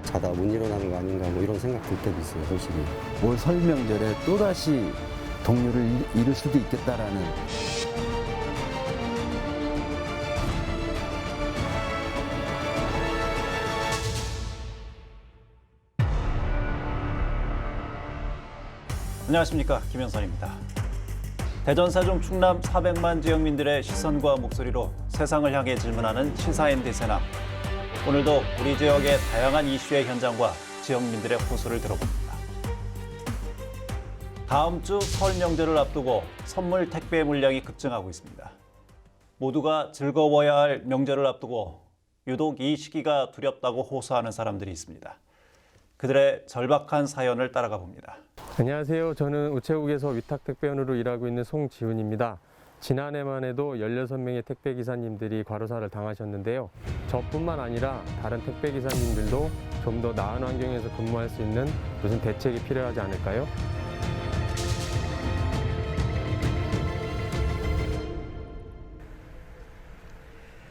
자다 못 일어나는 거 아닌가 뭐 이런 생각 들 때도 있어요, 솔직히. 올 설 명절에 또다시 동료를 잃을 수도 있겠다라는. 안녕하십니까, 김현선입니다. 대전, 세종, 충남 400만 지역민들의 시선과 목소리로 세상을 향해 질문하는 시사인디 세남. 오늘도 우리 지역의 다양한 이슈의 현장과 지역민들의 호소를 들어봅니다. 다음 주 설 명절을 앞두고 선물 택배 물량이 급증하고 있습니다. 모두가 즐거워야 할 명절을 앞두고 유독 이 시기가 두렵다고 호소하는 사람들이 있습니다. 그들의 절박한 사연을 따라가 봅니다. 안녕하세요. 저는 우체국에서 위탁택배원으로 일하고 있는 송지훈입니다. 지난해만 해도 16명의 택배기사님들이 과로사를 당하셨는데요. 저뿐만 아니라 다른 택배기사님들도 좀 더 나은 환경에서 근무할 수 있는 무슨 대책이 필요하지 않을까요?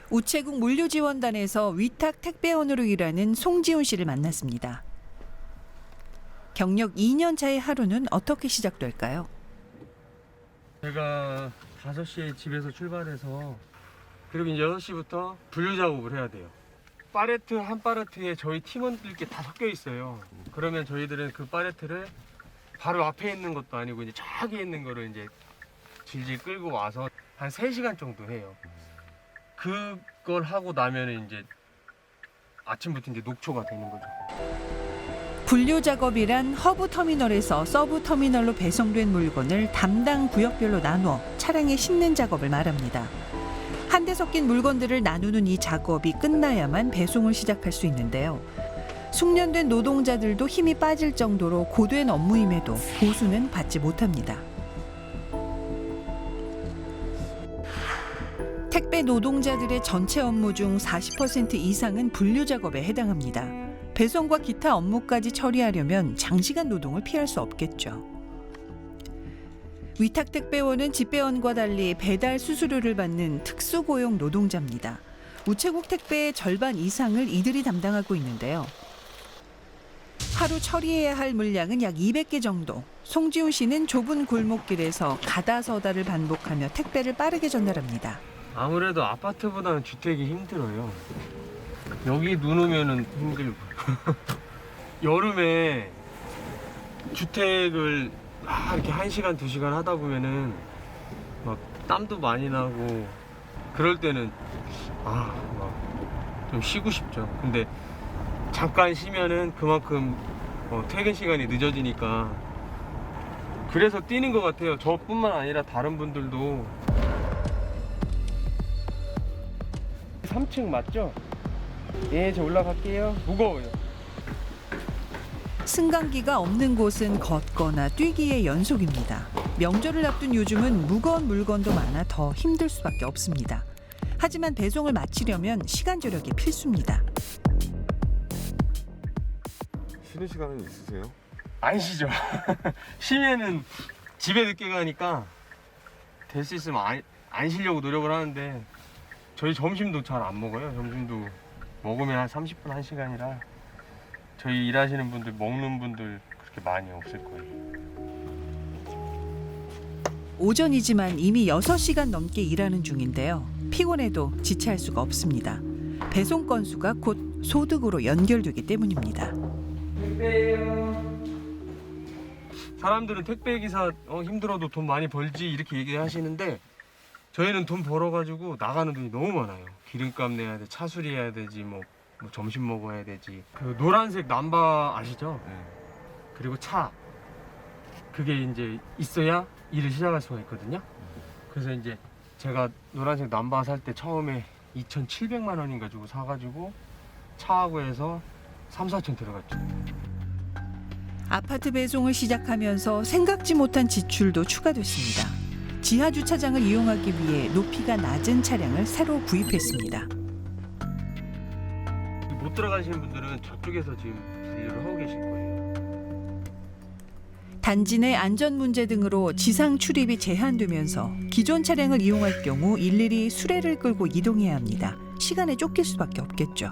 우체국 물류지원단에서 위탁택배원으로 일하는 송지훈 씨를 만났습니다. 경력 2년 차의 하루는 어떻게 시작될까요? 제가 5시에 집에서 출발해서 그리고 이제 6시부터 분류 작업을 해야 돼요. 팔레트 한 팔레트에 저희 팀원들께 다 섞여 있어요. 그러면 저희들은 그 팔레트를 바로 앞에 있는 것도 아니고 이제 저기 있는 거를 이제 질질 끌고 와서 한 3시간 정도 해요. 그걸 하고 나면 이제 아침부터 이제 녹초가 되는 거죠. 분류 작업이란 허브 터미널에서 서브 터미널로 배송된 물건을 담당 구역별로 나누어 차량에 싣는 작업을 말합니다. 한데 섞인 물건들을 나누는 이 작업이 끝나야만 배송을 시작할 수 있는데요. 숙련된 노동자들도 힘이 빠질 정도로 고된 업무임에도 보수는 받지 못합니다. 택배 노동자들의 전체 업무 중 40% 이상은 분류 작업에 해당합니다. 배송과 기타 업무까지 처리하려면 장시간 노동을 피할 수 없겠죠. 위탁택배원은 집배원과 달리 배달 수수료를 받는 특수고용 노동자입니다. 우체국 택배의 절반 이상을 이들이 담당하고 있는데요. 하루 처리해야 할 물량은 약 200개 정도. 송지훈 씨는 좁은 골목길에서 가다서다를 반복하며 택배를 빠르게 전달합니다. 아무래도 아파트보다는 주택이 힘들어요. 여기 눈 오면은 힘들고 여름에 주택을 이렇게 1시간, 2시간 하다 보면은 막 땀도 많이 나고 그럴 때는 막 좀 쉬고 싶죠. 근데 잠깐 쉬면은 그만큼 퇴근 시간이 늦어지니까 그래서 뛰는 것 같아요. 저뿐만 아니라 다른 분들도. 3층 맞죠? 예, 저 올라갈게요. 무거워요. 승강기가 없는 곳은 걷거나 뛰기의 연속입니다. 명절을 앞둔 요즘은 무거운 물건도 많아 더 힘들 수밖에 없습니다. 하지만 배송을 마치려면 시간 절약이 필수입니다. 쉬는 시간은 있으세요? 안 쉬죠. 쉬면은 집에 늦게 가니까 될 수 있으면 안 쉬려고 노력을 하는데 저희 점심도 잘 안 먹어요. 점심도 먹으면 한 30분, 1시간이라 저희 일하시는 분들, 먹는 분들 그렇게 많이 없을 거예요. 오전이지만 이미 6시간 넘게 일하는 중인데요. 피곤해도 지체할 수가 없습니다. 배송 건수가 곧 소득으로 연결되기 때문입니다. 사람들은 택배기사 힘들어도 돈 많이 벌지 이렇게 얘기하시는데 저희는 돈 벌어가지고 나가는 돈이 너무 많아요. 기름값 내야 돼, 차 수리해야 되지, 뭐 점심 먹어야 되지. 그 노란색 남바 아시죠? 네. 그리고 차. 그게 이제 있어야 일을 시작할 수가 있거든요. 그래서 이제 제가 노란색 남바 살 때 처음에 2,700만 원인가 주고 사가지고 차하고 해서 3, 4천 들어갔죠. 아파트 배송을 시작하면서 생각지 못한 지출도 추가됐습니다. 지하 주차장을 이용하기 위해 높이가 낮은 차량을 새로 구입했습니다. 못 들어가시는 분들은 저쪽에서 지금 분류를 하고 계실 거예요. 단지 내 안전 문제 등으로 지상 출입이 제한되면서 기존 차량을 이용할 경우 일일이 수레를 끌고 이동해야 합니다. 시간에 쫓길 수밖에 없겠죠.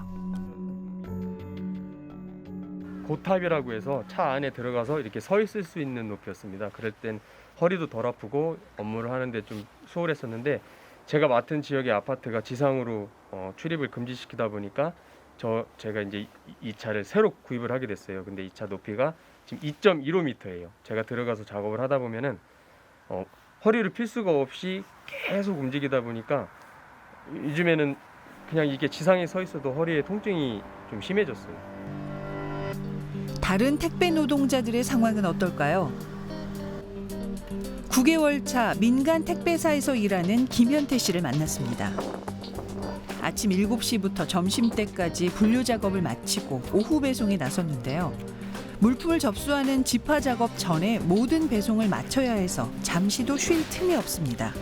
고탑이라고 해서 차 안에 들어가서 이렇게 서 있을 수 있는 높이였습니다. 그럴 땐 허리도 덜 아프고 업무를 하는데 좀 수월했었는데, 제가 맡은 지역의 아파트가 지상으로 출입을 금지시키다 보니까 제가 이제 이 차를 새로 구입을 하게 됐어요. 근데 이 차 높이가 지금 2.15m예요. 제가 들어가서 작업을 하다 보면은 허리를 필 수가 없이 계속 움직이다 보니까 요즘에는 그냥 이게 지상에 서 있어도 허리에 통증이 좀 심해졌어요. 다른 택배 노동자들의 상황은 어떨까요? 9개월 차 민간 택배사에서 일하는 김현태 씨를 만났습니다. 아침 7시부터 점심때까지 분류 작업을 마치고 오후 배송에 나섰는데요. 물품을 접수하는 집화 작업 전에 모든 배송을 마쳐야 해서 잠시도 쉴 틈이 없습니다.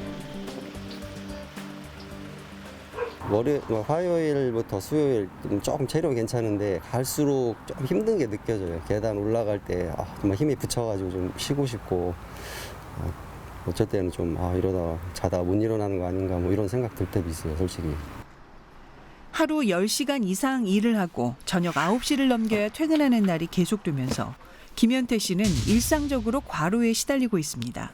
화요일부터 수요일 조금 체력이 괜찮은데 갈수록 좀 힘든 게 느껴져요. 계단 올라갈 때 정말 힘이 붙여가지고 좀 쉬고 싶고, 어쩔 때는 좀 이러다가 자다가 못 일어나는 거 아닌가 뭐 이런 생각 들 때도 있어요, 솔직히. 하루 10시간 이상 일을 하고 저녁 9시를 넘겨야 퇴근하는 날이 계속되면서 김현태 씨는 일상적으로 과로에 시달리고 있습니다.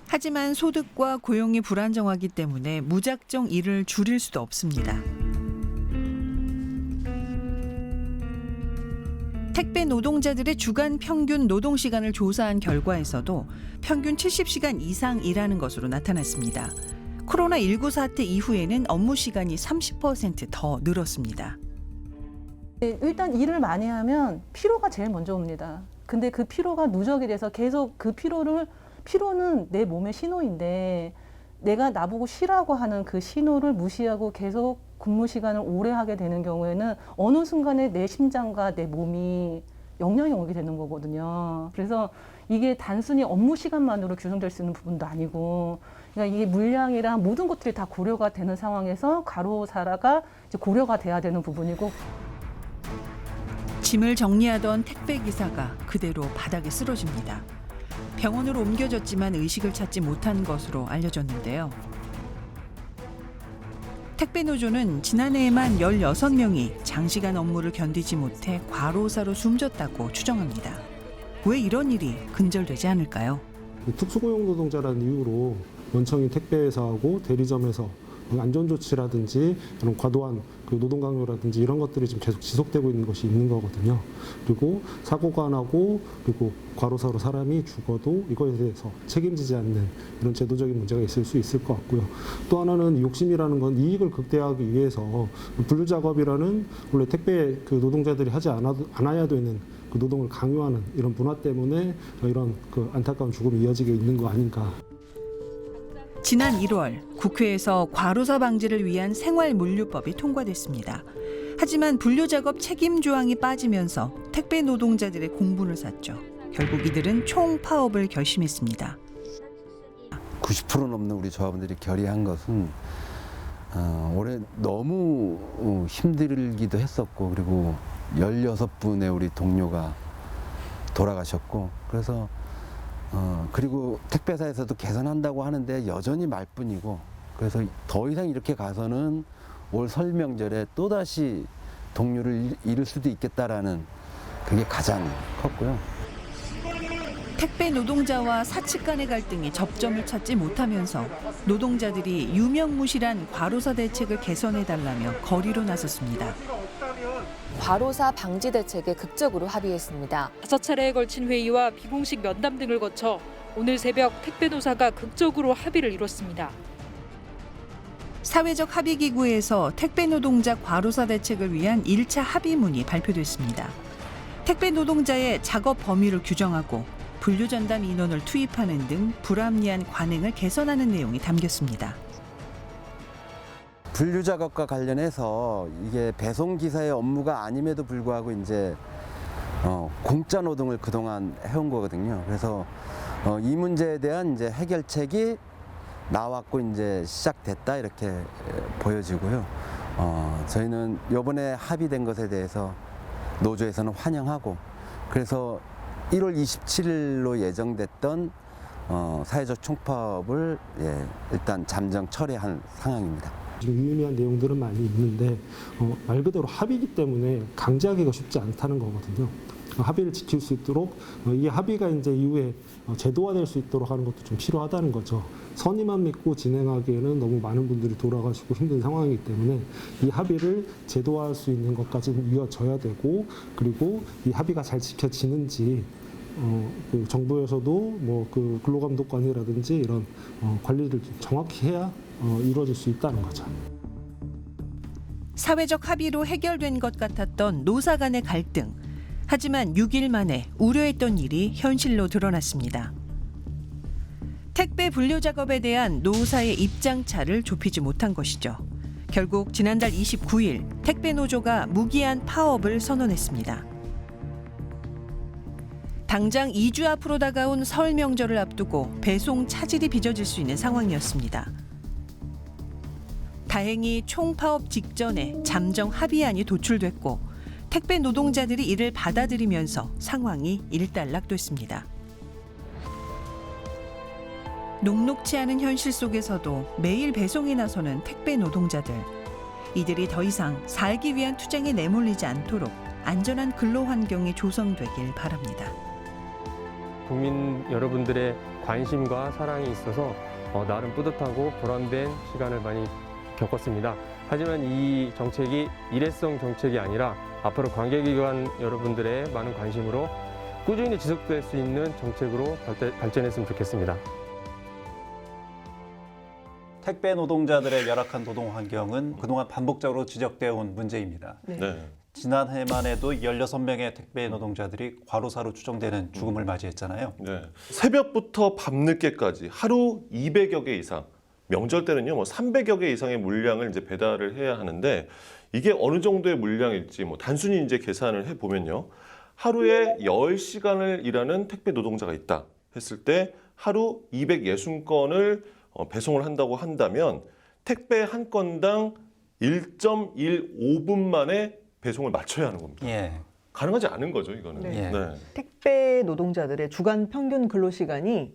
하지만 소득과 고용이 불안정하기 때문에 무작정 일을 줄일 수도 없습니다. 택배 노동자들의 주간 평균 노동 시간을 조사한 결과에서도 평균 70시간 이상 일하는 것으로 나타났습니다. 코로나19 사태 이후에는 업무 시간이 30% 더 늘었습니다. 일단 일을 많이 하면 피로가 제일 먼저 옵니다. 근데 그 피로가 누적이 돼서 계속 그 피로는 내 몸의 신호인데, 내가 나보고 쉬라고 하는 그 신호를 무시하고 계속 근무 시간을 오래 하게 되는 경우에는 어느 순간에 내 심장과 내 몸이 영향이 오게 되는 거거든요. 그래서 이게 단순히 업무 시간만으로 규정될 수 있는 부분도 아니고, 그러니까 이게 물량이랑 모든 것들이 다 고려가 되는 상황에서 과로사가 이제 고려가 돼야 되는 부분이고. 짐을 정리하던 택배 기사가 그대로 바닥에 쓰러집니다. 병원으로 옮겨졌지만 의식을 찾지 못한 것으로 알려졌는데요. 택배 노조는 지난해에만 16명이 장시간 업무를 견디지 못해 과로사로 숨졌다고 추정합니다. 왜 이런 일이 근절되지 않을까요? 특수고용 노동자라는 이유로 원청인 택배회사하고 대리점에서 안전조치라든지 이런 과도한 노동 강요라든지 이런 것들이 좀 계속 지속되고 있는 것이 있는 거거든요. 그리고 사고가 안 나고 그리고 과로사로 사람이 죽어도 이거에 대해서 책임지지 않는 이런 제도적인 문제가 있을 수 있을 것 같고요. 또 하나는 욕심이라는 건 이익을 극대화하기 위해서 분류 작업이라는 원래 택배 노동자들이 하지 않아야 되는 노동을 강요하는 이런 문화 때문에 이런 안타까운 죽음이 이어지게 있는 거 아닌가. 지난 1월 국회에서 과로사 방지를 위한 생활물류법이 통과됐습니다. 하지만 분류작업 책임 조항이 빠지면서 택배 노동자들의 공분을 샀죠. 결국 이들은 총파업을 결심했습니다. 90% 넘는 우리 조합원들이 결의한 것은 올해 너무 힘들기도 했었고, 그리고 16분의 우리 동료가 돌아가셨고, 그래서 그리고 택배사에서도 개선한다고 하는데 여전히 말뿐이고, 그래서 더 이상 이렇게 가서는 올 설 명절에 또다시 동료를 잃을 수도 있겠다라는 그게 가장 컸고요. 택배 노동자와 사측 간의 갈등이 접점을 찾지 못하면서 노동자들이 유명무실한 과로사 대책을 개선해달라며 거리로 나섰습니다. 과로사 방지 대책에 극적으로 합의했습니다. 5차례에 걸친 회의와 비공식 면담 등을 거쳐 오늘 새벽 택배노사가 극적으로 합의를 이뤘습니다. 사회적 합의기구에서 택배 노동자 과로사 대책을 위한 1차 합의문이 발표됐습니다. 택배 노동자의 작업 범위를 규정하고 분류 전담 인원을 투입하는 등 불합리한 관행을 개선하는 내용이 담겼습니다. 분류 작업과 관련해서 이게 배송 기사의 업무가 아님에도 불구하고 이제 공짜 노동을 그동안 해온 거거든요. 그래서 이 문제에 대한 이제 해결책이 나왔고 이제 시작됐다 이렇게 보여지고요. 저희는 이번에 합의된 것에 대해서 노조에서는 환영하고, 그래서 1월 27일로 예정됐던 사회적 총파업을 일단 잠정 철회한 상황입니다. 좀 유의미한 내용들은 많이 있는데 말 그대로 합의이기 때문에 강제하기가 쉽지 않다는 거거든요. 합의를 지킬 수 있도록 이 합의가 이제 이후에 제도화될 수 있도록 하는 것도 좀 필요하다는 거죠. 선의만 믿고 진행하기에는 너무 많은 분들이 돌아가시고 힘든 상황이기 때문에 이 합의를 제도화할 수 있는 것까지는 이어져야 되고, 그리고 이 합의가 잘 지켜지는지 그 정부에서도 뭐 그 근로감독관이라든지 이런 관리를 정확히 해야 이루어질 수 있다는 거죠. 사회적 합의로 해결된 것 같았던 노사 간의 갈등. 하지만 6일 만에 우려했던 일이 현실로 드러났습니다. 택배 분류 작업에 대한 노사의 입장차를 좁히지 못한 것이죠. 결국 지난달 29일 택배 노조가 무기한 파업을 선언했습니다. 당장 2주 앞으로 다가온 설 명절을 앞두고 배송 차질이 빚어질 수 있는 상황이었습니다. 다행히 총파업 직전에 잠정 합의안이 도출됐고 택배 노동자들이 이를 받아들이면서 상황이 일단락됐습니다. 녹록치 않은 현실 속에서도 매일 배송에 나서는 택배 노동자들. 이들이 더 이상 살기 위한 투쟁에 내몰리지 않도록 안전한 근로 환경이 조성되길 바랍니다. 국민 여러분들의 관심과 사랑이 있어서 나름 뿌듯하고 보람된 시간을 많이 겪었습니다. 하지만 이 정책이 일회성 정책이 아니라 앞으로 관계기관 여러분들의 많은 관심으로 꾸준히 지속될 수 있는 정책으로 발전했으면 좋겠습니다. 택배 노동자들의 열악한 노동 환경은 그동안 반복적으로 지적되어 온 문제입니다. 네. 지난해만 해도 16명의 택배 노동자들이 과로사로 추정되는 죽음을 맞이했잖아요. 네. 새벽부터 밤늦게까지 하루 200여 개 이상, 명절 때는요, 뭐 300여 개 이상의 물량을 이제 배달을 해야 하는데 이게 어느 정도의 물량일지 뭐 단순히 이제 계산을 해 보면요. 하루에 10시간을 일하는 택배 노동자가 있다 했을 때 하루 260건을 배송을 한다고 한다면 택배 한 건당 1.15분 만에 배송을 마쳐야 하는 겁니다. 예. 가능하지 않은 거죠, 이거는. 네. 네. 택배 노동자들의 주간 평균 근로시간이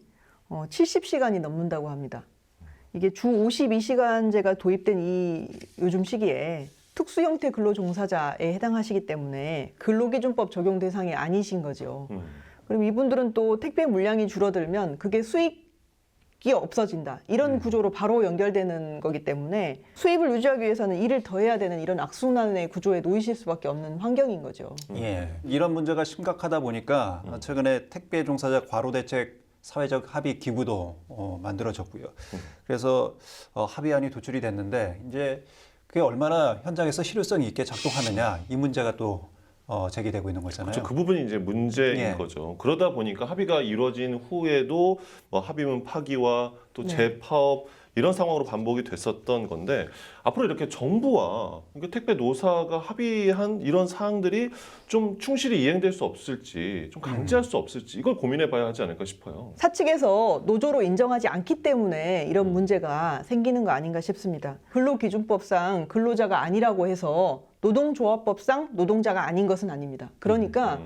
70시간이 넘는다고 합니다. 이게 주 52시간제가 도입된 이 요즘 시기에 특수 형태 근로 종사자에 해당하시기 때문에 근로기준법 적용 대상이 아니신 거죠. 그럼 이분들은 또 택배 물량이 줄어들면 그게 수익이 없어진다. 이런 구조로 바로 연결되는 거기 때문에 수입을 유지하기 위해서는 일을 더 해야 되는 이런 악순환의 구조에 놓이실 수밖에 없는 환경인 거죠. 예. 이런 문제가 심각하다 보니까 최근에 택배 종사자 과로 대책 사회적 합의 기구도 만들어졌고요. 그래서 합의안이 도출이 됐는데 이제 그게 얼마나 현장에서 실효성이 있게 작동하느냐 이 문제가 또 제기되고 있는 거잖아요. 그렇죠. 그 부분이 이제 문제인 예. 거죠. 그러다 보니까 합의가 이루어진 후에도 뭐 합의문 파기와 또 재파업 이런 상황으로 반복이 됐었던 건데 앞으로 이렇게 정부와 택배 노사가 합의한 이런 사항들이 좀 충실히 이행될 수 없을지, 좀 강제할 수 없을지 이걸 고민해봐야 하지 않을까 싶어요. 사측에서 노조로 인정하지 않기 때문에 이런 문제가 생기는 거 아닌가 싶습니다. 근로기준법상 근로자가 아니라고 해서 노동조합법상 노동자가 아닌 것은 아닙니다. 그러니까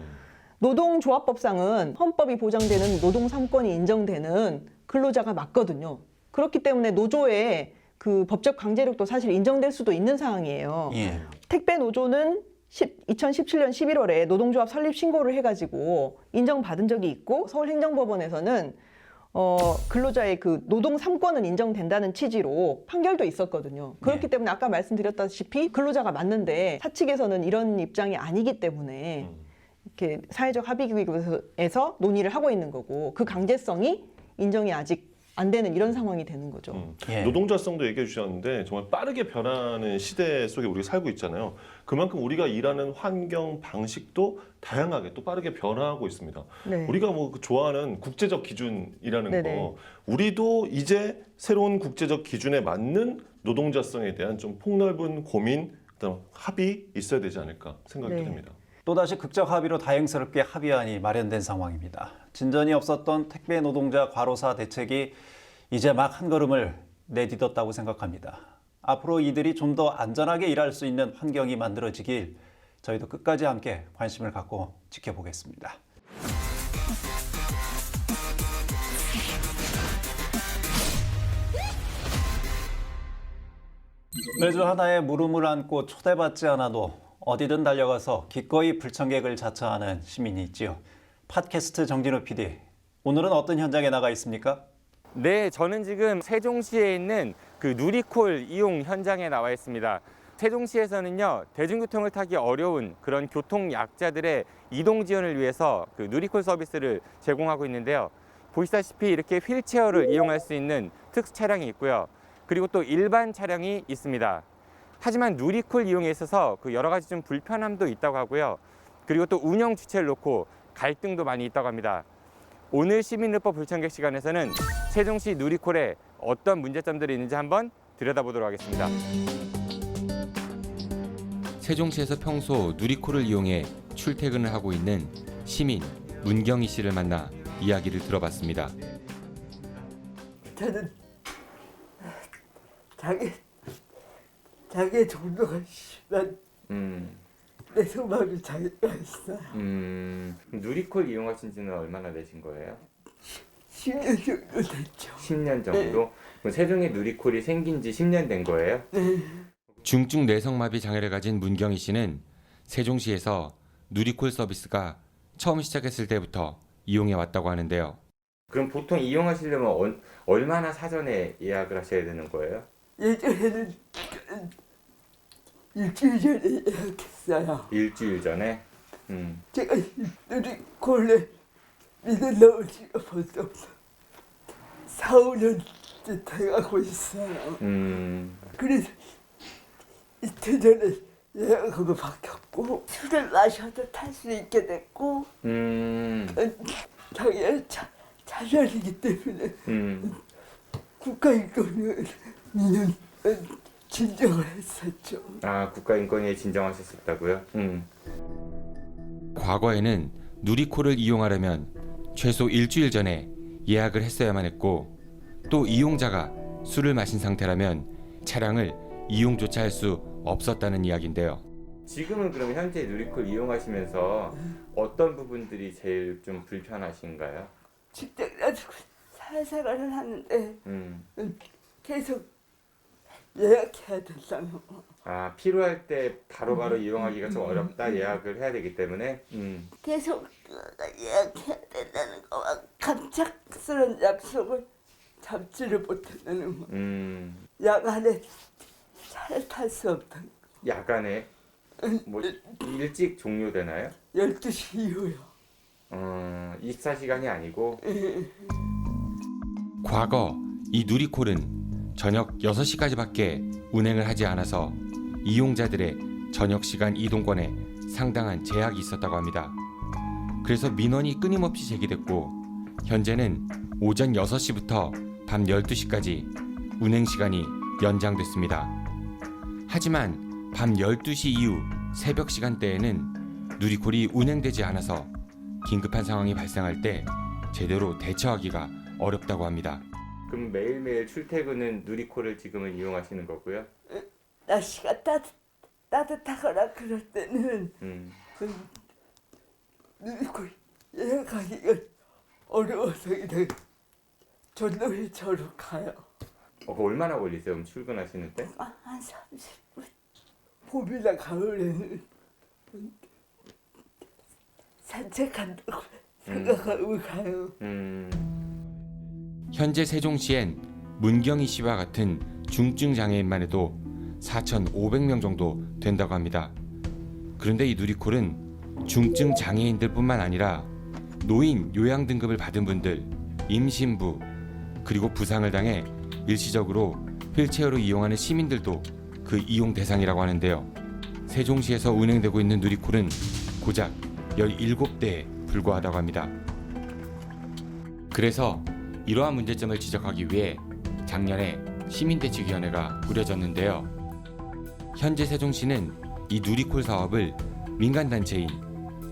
노동조합법상은 헌법이 보장되는 노동 3권이 인정되는 근로자가 맞거든요. 그렇기 때문에 노조의 그 법적 강제력도 사실 인정될 수도 있는 상황이에요. 예. 택배 노조는 2017년 11월에 노동조합 설립 신고를 해가지고 인정받은 적이 있고 서울행정법원에서는 근로자의 그 노동 3권은 인정된다는 취지로 판결도 있었거든요. 그렇기 때문에 아까 말씀드렸다시피 근로자가 맞는데 사측에서는 이런 입장이 아니기 때문에 이렇게 사회적 합의기구에서 논의를 하고 있는 거고 그 강제성이 인정이 아직 안 되는 이런 상황이 되는 거죠. 예. 노동자성도 얘기해 주셨는데 정말 빠르게 변하는 시대 속에 우리가 살고 있잖아요. 그만큼 우리가 일하는 환경 방식도 다양하게 또 빠르게 변화하고 있습니다. 네. 우리가 뭐 좋아하는 국제적 기준이라는 네네. 거, 우리도 이제 새로운 국제적 기준에 맞는 노동자성에 대한 좀 폭넓은 고민, 그다음 합의 있어야 되지 않을까 생각이 네. 듭니다. 또다시 극적 합의로 다행스럽게 합의안이 마련된 상황입니다. 진전이 없었던 택배 노동자 과로사 대책이 이제 막 한 걸음을 내딛었다고 생각합니다. 앞으로 이들이 좀 더 안전하게 일할 수 있는 환경이 만들어지길 저희도 끝까지 함께 관심을 갖고 지켜보겠습니다. 매주 하나의 물음을 안고 초대받지 않아도 어디든 달려가서 기꺼이 불청객을 자처하는 시민이 있지요. 팟캐스트 정진우 PD, 오늘은 어떤 현장에 나가 있습니까? 네, 저는 지금 세종시에 있는 그 누리콜 이용 현장에 나와 있습니다. 세종시에서는요, 대중교통을 타기 어려운 그런 교통 약자들의 이동 지원을 위해서 그 누리콜 서비스를 제공하고 있는데요. 보시다시피 이렇게 휠체어를 이용할 수 있는 특수 차량이 있고요. 그리고 또 일반 차량이 있습니다. 하지만 누리콜 이용에 있어서 그 여러 가지 좀 불편함도 있다고 하고요. 그리고 또 운영 주체를 놓고 갈등도 많이 있다고 합니다. 오늘 시민르법 불청객 시간에서는 세종시 누리콜에 어떤 문제점들이 있는지 한번 들여다보도록 하겠습니다. 세종시에서 평소 누리콜을 이용해 출퇴근을 하고 있는 시민 문경희 씨를 만나 이야기를 들어봤습니다. 저는 자기 정도가 심한 내 속마음이 자기가 있어요. 누리콜 이용하신 지는 얼마나 되신 거예요? 10년 정도 됐죠. 10년 정도? 그럼 세종에 누리콜이 생긴 지 10년 된 거예요? 네. 중증 뇌성마비 장애를 가진 문경희 씨는 세종시에서 누리콜 서비스가 처음 시작했을 때부터 이용해 왔다고 하는데요. 그럼 보통 이용하시려면 얼마나 사전에 예약을 하셔야 되는 거예요? 예전에는 일주일 전에 예약했어요. 일주일 전에? 제가 누리콜에 믿어 넣은 지가 벌써 4, 5년째 돼가고 있어요. 그래서 이틀 전에 예약으로 바뀌었고 술을 마셔도 탈 수 있게 됐고 자기의 자녀이기 때문에 국가인권위원회는 진정을 했었죠. 아, 국가인권위에 진정하셨었다고요? 과거에는 누리콜을 이용하려면 최소 일주일 전에 예약을 했어야만 했고 또 이용자가 술을 마신 상태라면 차량을 이용조차 할 수 없었다는 이야기인데요. 지금은 그럼 현재 누리콜 이용하시면서 어떤 부분들이 제일 좀 불편하신가요? 직장 가지고 사회생활을 하는데 계속 예약해야 된다며. 아, 필요할 때 바로바로 이용하기가 좀 어렵다, 예약을 해야 되기 때문에? 계속 예약해야 된다는 거와 갑작스러운 약속을 잡지를 못한다는 거. 야간에 차를 탈 수 없다는 거. 야간에? 뭐 일찍 종료되나요? 12시 이후요. 24시간이 아니고? 과거 이 누리콜은 저녁 6시까지밖에 운행을 하지 않아서 이용자들의 저녁 시간 이동권에 상당한 제약이 있었다고 합니다. 그래서 민원이 끊임없이 제기됐고 현재는 오전 6시부터 밤 12시까지 운행 시간이 연장됐습니다. 하지만 밤 12시 이후 새벽 시간대에는 누리콜이 운행되지 않아서 긴급한 상황이 발생할 때 제대로 대처하기가 어렵다고 합니다. 그럼 매일매일 출퇴근은 누리콜을 지금은 이용하시는 거고요? 날씨가 따뜻하거나 그럴 때는 누리콜 예약하기가 어려워서 그냥 전동일차로 가요. 얼마나 걸리세요? 그럼 출근하시는데? 한 30분. 봄이나 가을에는 산책한다고 생각하고 가요. 현재 세종시엔 문경희 씨와 같은 중증 장애인만 해도 4,500명 정도 된다고 합니다. 그런데 이 누리콜은 중증 장애인들뿐만 아니라 노인 요양 등급을 받은 분들, 임신부, 그리고 부상을 당해 일시적으로 휠체어로 이용하는 시민들도 그 이용 대상이라고 하는데요. 세종시에서 운행되고 있는 누리콜은 고작 17대에 불과하다고 합니다. 그래서 이러한 문제점을 지적하기 위해 작년에 시민대책위원회가 꾸려졌는데요. 현재 세종시는 이 누리콜 사업을 민간단체인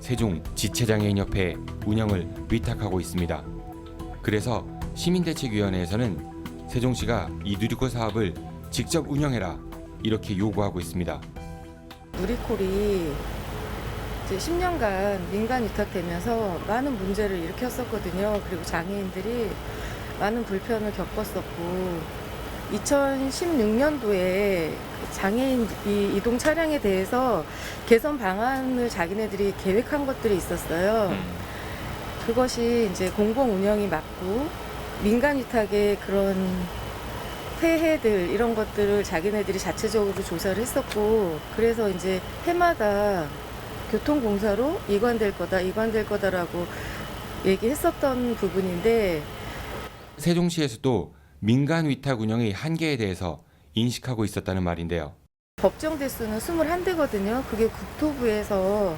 세종지체장애인협회에 운영을 위탁하고 있습니다. 그래서 시민대책위원회에서는 세종시가 이 누리콜 사업을 직접 운영해라 이렇게 요구하고 있습니다. 누리콜이 이제 10년간 민간 위탁되면서 많은 문제를 일으켰었거든요. 그리고 장애인들이 많은 불편을 겪었었고 2016년도에 장애인 이동 차량에 대해서 개선 방안을 자기네들이 계획한 것들이 있었어요. 그것이 이제 공공 운영이 맞고 민간 위탁의 그런 폐해들 이런 것들을 자기네들이 자체적으로 조사를 했었고, 그래서 이제 해마다 교통공사로 이관될 거다라고 얘기했었던 부분인데, 세종시에서도 민간 위탁 운영의 한계에 대해서 인식하고 있었다는 말인데요. 법정 대수는 21대거든요. 그게 국토부에서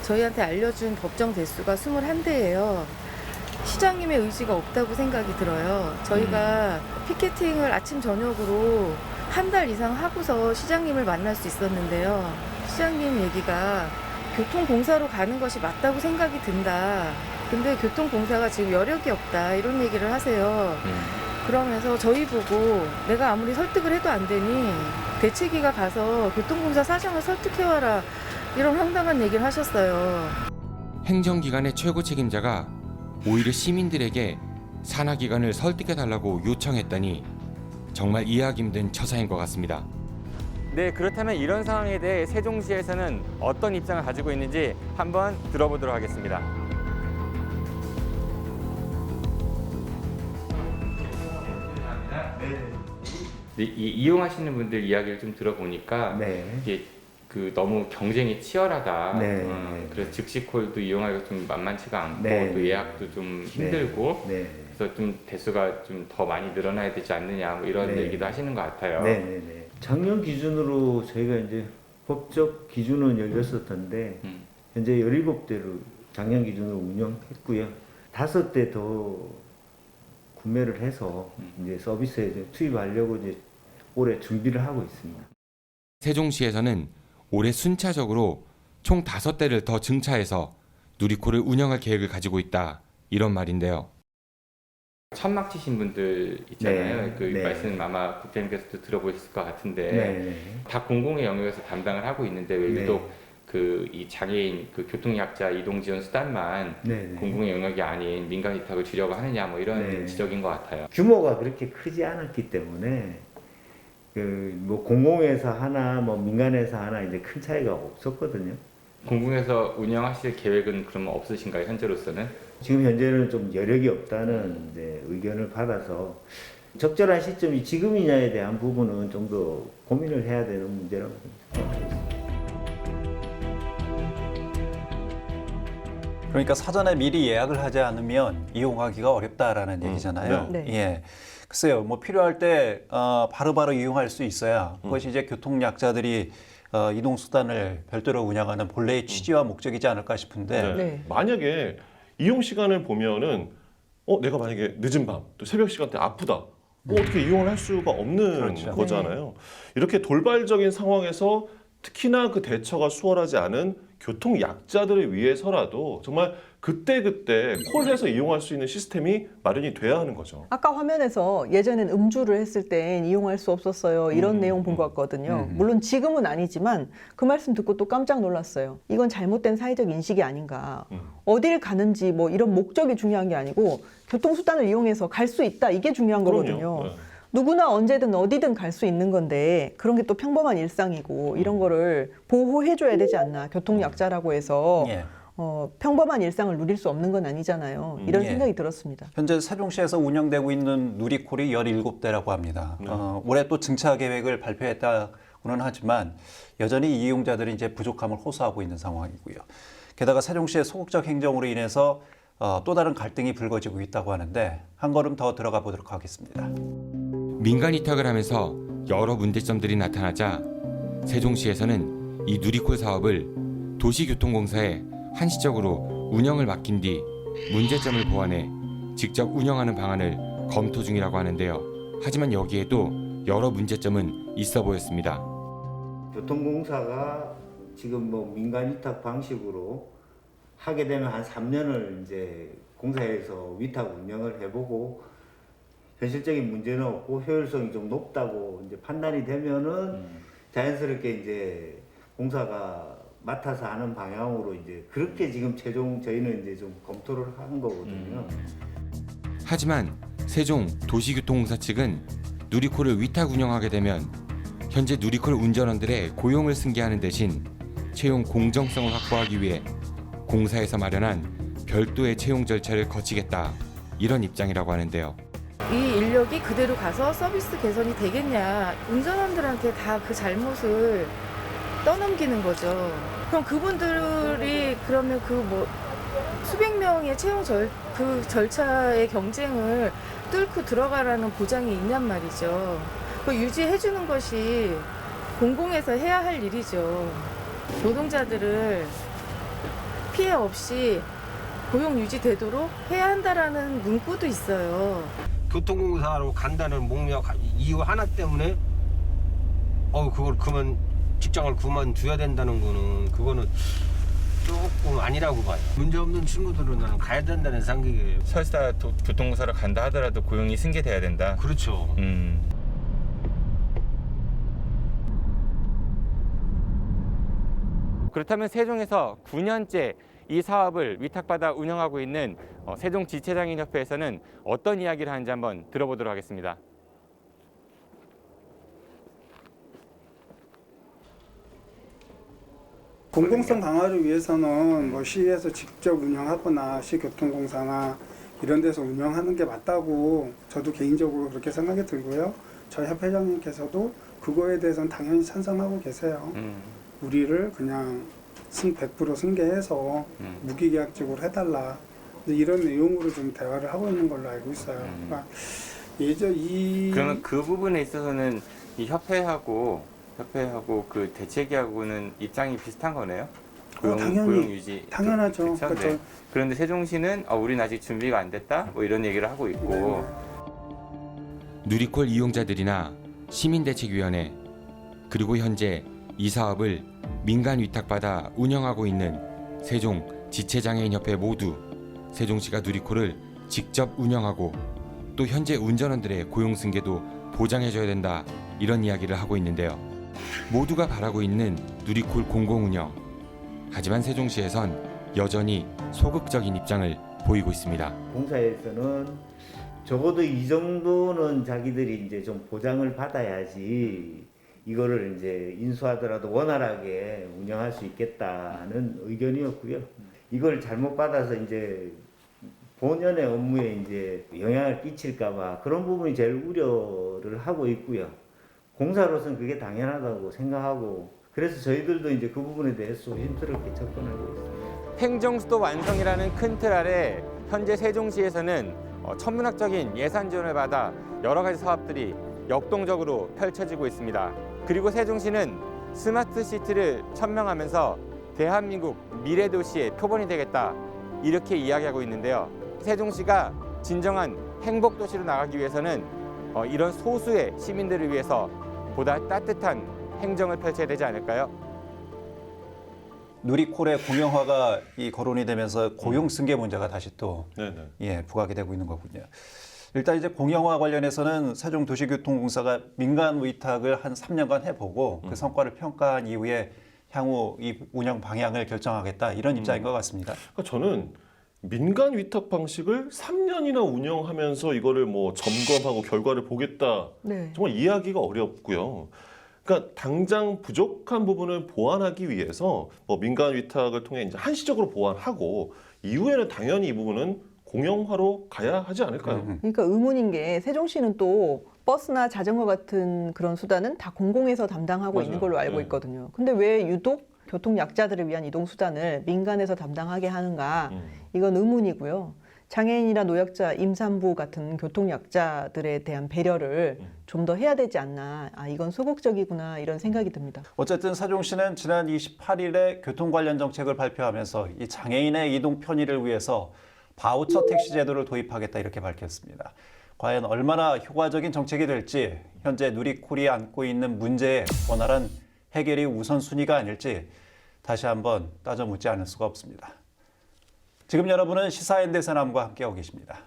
저희한테 알려준 법정 대수가 21대예요. 시장님의 의지가 없다고 생각이 들어요. 저희가 피켓팅을 아침 저녁으로 한 달 이상 하고서 시장님을 만날 수 있었는데요. 시장님 얘기가 교통공사로 가는 것이 맞다고 생각이 든다. 근데 교통공사가 지금 여력이 없다. 이런 얘기를 하세요. 그러면서 저희 보고 내가 아무리 설득을 해도 안 되니 대책위가 가서 교통공사 사장을 설득해와라. 이런 황당한 얘기를 하셨어요. 행정기관의 최고 책임자가 오히려 시민들에게 산하기관을 설득해달라고 요청했다니 정말 이해하기 힘든 처사인 것 같습니다. 네, 그렇다면 이런 상황에 대해 세종시에서는 어떤 입장을 가지고 있는지 한번 들어보도록 하겠습니다. 이용하시는 분들 이야기를 좀 들어보니까 이게 너무 경쟁이 치열하다. 그래서 즉시콜도 이용하기가 좀 만만치가 않고 또 예약도 좀 힘들고 그래서 좀 대수가 좀 더 많이 늘어나야 되지 않느냐 뭐 이런 얘기도 하시는 것 같아요. 작년 기준으로 저희가 이제 법적 기준은 16대인데 현재 17대로 작년 기준으로 운영했고요. 5대 더 구매를 해서 이제 서비스에 투입하려고 이제 올해 준비를 하고 있습니다. 세종시에서는 올해 순차적으로 총 5대를 더 증차해서 누리콜을 운영할 계획을 가지고 있다. 이런 말인데요. 천막 치신 분들 있잖아요. 말씀 아마 국장님께서도 들어보셨을 것 같은데 다 공공의 영역에서 담당을 하고 있는데 왜 유독 이 장애인 교통약자 이동 지원 수단만 공공의 영역이 아닌 민간 위탁을 주려고 하느냐 뭐 이런 지적인 것 같아요. 규모가 그렇게 크지 않았기 때문에 뭐 공공에서 하나 뭐 민간에서 하나 이제 큰 차이가 없었거든요. 공공에서 운영하실 계획은 그러면 없으신가요, 현재로서는? 지금 현재는 좀 여력이 없다는 이제 의견을 받아서 적절한 시점이 지금이냐에 대한 부분은 좀 더 고민을 해야 되는 문제라고 생각합니다. 그러니까 사전에 미리 예약을 하지 않으면 이용하기가 어렵다라는 얘기잖아요. 예. 글쎄요, 뭐 필요할 때 바로바로 이용할 수 있어야 그것이 이제 교통약자들이 이동수단을 별도로 운영하는 본래의 취지와 목적이지 않을까 싶은데 만약에 이용 시간을 보면은 내가 만약에 늦은 밤 또 새벽 시간대 아프다 어떻게 이용을 할 수가 없는 거잖아요. 이렇게 돌발적인 상황에서 특히나 그 대처가 수월하지 않은 교통약자들을 위해서라도 정말 그때그때 콜해서 이용할 수 있는 시스템이 마련이 돼야 하는 거죠. 아까 화면에서 예전엔 음주를 했을 땐 이용할 수 없었어요. 이런 내용 본 것 같거든요. 물론 지금은 아니지만 그 말씀 듣고 또 깜짝 놀랐어요. 이건 잘못된 사회적 인식이 아닌가. 어딜 가는지 뭐 이런 목적이 중요한 게 아니고 교통수단을 이용해서 갈 수 있다. 이게 중요한 거거든요. 누구나 언제든 어디든 갈 수 있는 건데 그런 게 또 평범한 일상이고 이런 거를 보호해줘야 되지 않나. 교통약자라고 해서 평범한 일상을 누릴 수 없는 건 아니잖아요. 이런 생각이 들었습니다. 현재 세종시에서 운영되고 있는 누리콜이 17대라고 합니다. 올해 또 증차 계획을 발표했다고는 하지만 여전히 이용자들이 이제 부족함을 호소하고 있는 상황이고요. 게다가 세종시의 소극적 행정으로 인해서 또 다른 갈등이 불거지고 있다고 하는데 한 걸음 더 들어가 보도록 하겠습니다. 민간 위탁을 하면서 여러 문제점들이 나타나자 세종시에서는 이 누리콜 사업을 도시교통공사에 한시적으로 운영을 맡긴 뒤 문제점을 보완해 직접 운영하는 방안을 검토 중이라고 하는데요. 하지만 여기에도 여러 문제점은 있어 보였습니다. 교통공사가 지금 뭐 민간 위탁 방식으로 하게 되면 한 3년을 이제 공사에서 위탁 운영을 해보고 현실적인 문제는 없고 효율성이 좀 높다고 이제 판단이 되면은 자연스럽게 이제 공사가 맡아서 하는 방향으로 이제 그렇게 지금 최종 저희는 이제 좀 검토를 하는 거거든요. 하지만 세종 도시교통공사 측은 누리콜을 위탁 운영하게 되면 현재 누리콜 운전원들의 고용을 승계하는 대신 채용 공정성을 확보하기 위해 공사에서 마련한 별도의 채용 절차를 거치겠다, 이런 입장이라고 하는데요. 이 인력이 그대로 가서 서비스 개선이 되겠냐. 운전원들한테 다 그 잘못을 떠넘기는 거죠. 그럼 그분들이 그러면 그 뭐 수백 명의 채용 그 절차의 경쟁을 뚫고 들어가라는 보장이 있냔 말이죠. 그 유지해주는 것이 공공에서 해야 할 일이죠. 노동자들을 피해 없이 고용 유지되도록 해야 한다라는 문구도 있어요. 교통공사로 간다는 목록 이유 하나 때문에 그걸 그만 직장을 그만둬야 된다는 거는 그거는 조금 아니라고 봐요. 문제 없는 친구들은 나는 가야 된다는 생각이에요. 설사 교통공사로 간다 하더라도 고용이 승계돼야 된다. 그렇죠. 그렇다면 세종에서 9년째 이 사업을 위탁받아 운영하고 있는 세종지체장애인협회에서는 어떤 이야기를 하는지 한번 들어보도록 하겠습니다. 공공성 강화를 위해서는 뭐 시에서 직접 운영하거나 시교통공사나 이런 데서 운영하는 게 맞다고 저도 개인적으로 그렇게 생각이 들고요. 저희 협회장님께서도 그거에 대해서는 당연히 찬성하고 계세요. 우리를 그냥 100% 승계해서 무기계약적으로 해달라, 이런 내용으로 좀 대화를 하고 있는 걸로 알고 있어요. 그러니까 그러면 그 부분에 있어서는 이 협회하고 그 대책위하고는 입장이 비슷한 거네요? 당연히 고용 유지. 당연하죠. 그렇죠? 그렇죠. 네. 그런데 세종시는 우리는 아직 준비가 안 됐다, 뭐 이런 얘기를 하고 있고. 누리콜 이용자들이나 시민대책위원회, 그리고 현재 이 사업을 민간 위탁받아 운영하고 있는 세종지체장애인협회 모두 세종시가 누리콜을 직접 운영하고 또 현재 운전원들의 고용 승계도 보장해줘야 된다, 이런 이야기를 하고 있는데요. 모두가 바라고 있는 누리콜 공공운영. 하지만 세종시에선 여전히 소극적인 입장을 보이고 있습니다. 공사에서는 적어도 이 정도는 자기들이 이제 좀 보장을 받아야지 이거를 이제 인수하더라도 원활하게 운영할 수 있겠다는 의견이었고요. 이걸 잘못 받아서 이제 본연의 업무에 이제 영향을 끼칠까봐 그런 부분이 제일 우려를 하고 있고요. 공사로서는 그게 당연하다고 생각하고, 그래서 저희들도 이제 그 부분에 대해서 힘스럽게 접근하고 있습니다. 행정수도 완성이라는 큰 틀 아래 현재 세종시에서는 천문학적인 예산 지원을 받아 여러 가지 사업들이 역동적으로 펼쳐지고 있습니다. 그리고 세종시는 스마트 시티를 천명하면서 대한민국 미래 도시의 표본이 되겠다, 이렇게 이야기하고 있는데요. 세종시가 진정한 행복 도시로 나가기 위해서는 이런 소수의 시민들을 위해서 보다 따뜻한 행정을 펼쳐야 되지 않을까요? 누리콜의 공영화가 거론이 되면서 고용 승계 문제가 다시 또 부각이 되고 있는 거군요. 일단 이제 공영화 관련해서는 세종도시교통공사가 민간 위탁을 한 3년간 해보고 그 성과를 평가한 이후에 향후 이 운영 방향을 결정하겠다, 이런 입장인 것 같습니다. 그러니까 저는 민간 위탁 방식을 3년이나 운영하면서 이거를 뭐 점검하고 결과를 보겠다, 정말 이해하기가 어렵고요. 그러니까 당장 부족한 부분을 보완하기 위해서 민간 위탁을 통해 이제 한시적으로 보완하고 이후에는 당연히 이 부분은 공영화로 가야 하지 않을까요? 그러니까 의문인 게 세종시는 또 버스나 자전거 같은 그런 수단은 다 공공에서 담당하고 있는 걸로 알고 있거든요. 근데 왜 유독 교통약자들을 위한 이동수단을 민간에서 담당하게 하는가, 이건 의문이고요. 장애인이나 노약자, 임산부 같은 교통약자들에 대한 배려를 좀 더 해야 되지 않나, 이건 소극적이구나, 이런 생각이 듭니다. 어쨌든 세종시는 지난 28일에 교통 관련 정책을 발표하면서 이 장애인의 이동 편의를 위해서 바우처 택시 제도를 도입하겠다, 이렇게 밝혔습니다. 과연 얼마나 효과적인 정책이 될지, 현재 누리콜이 안고 있는 문제의 원활한 해결이 우선순위가 아닐지 다시 한번 따져 묻지 않을 수가 없습니다. 지금 여러분은 시사인 대선암과 함께하고 계십니다.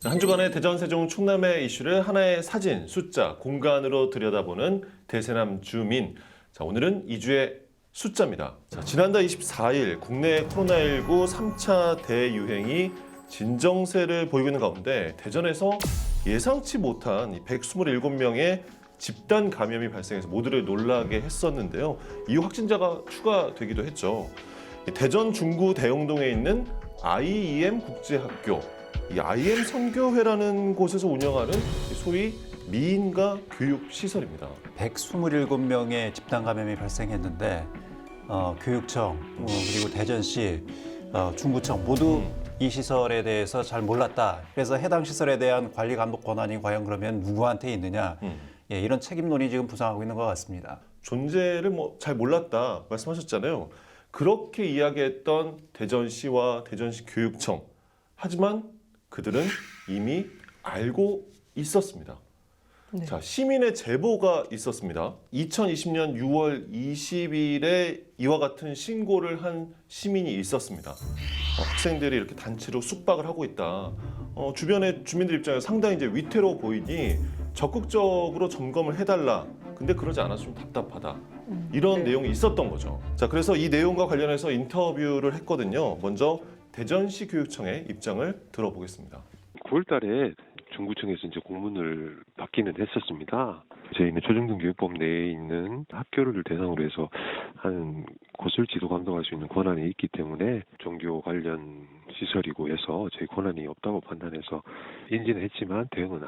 한 주간의 대전, 세종, 충남의 이슈를 하나의 사진, 숫자, 공간으로 들여다보는 대세남 주민. 자, 오늘은 2주의 숫자입니다. 자, 지난달 24일 국내 코로나19 3차 대유행이 진정세를 보이고 있는 가운데 대전에서 예상치 못한 127명의 집단 감염이 발생해서 모두를 놀라게 했었는데요. 이후 확진자가 추가되기도 했죠. 대전 중구 대용동에 있는 IEM 국제학교, 이 IEM 선교회라는 곳에서 운영하는 소위 미인가 교육시설입니다. 127명의 집단 감염이 발생했는데 교육청 그리고 대전시 중구청 모두 이 시설에 대해서 잘 몰랐다. 그래서 해당 시설에 대한 관리 감독 권한이 과연 그러면 누구한테 있느냐. 예, 이런 책임론이 지금 부상하고 있는 것 같습니다. 존재를 잘 몰랐다 말씀하셨잖아요. 그렇게 이야기했던 대전시와 대전시 교육청. 하지만 그들은 이미 알고 있었습니다. 네. 자, 시민의 제보가 있었습니다. 2020년 6월 20일에 이와 같은 신고를 한 시민이 있었습니다. 학생들이 이렇게 단체로 숙박을 하고 있다. 주변의 주민들 입장에서 상당히 이제 위태로워 보이니 적극적으로 점검을 해달라. 근데 그러지 않아서 좀 답답하다. 이런 내용이 있었던 거죠. 자, 그래서 이 내용과 관련해서 인터뷰를 했거든요. 먼저 대전시 교육청의 입장을 들어보겠습니다. 9월 달에 중구청에서 이제 공문을 받기는 했었습니다. 저희는 초중등교육법 내에 있는 학교를 대상으로 해서 하는 곳을 지도 감독할 수 있는 권한이 있기 때문에 종교 관련 시설이고 해서 저희 권한이 없다고 판단해서 인지는 했지만 대응은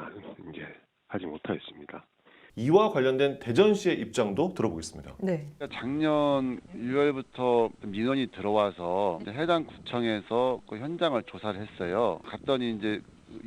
이제 하지 못하였습니다. 이와 관련된 대전시의 입장도 들어보겠습니다. 네. 작년 6월부터 민원이 들어와서 해당 구청에서 그 현장을 조사를 했어요. 갔더니 이제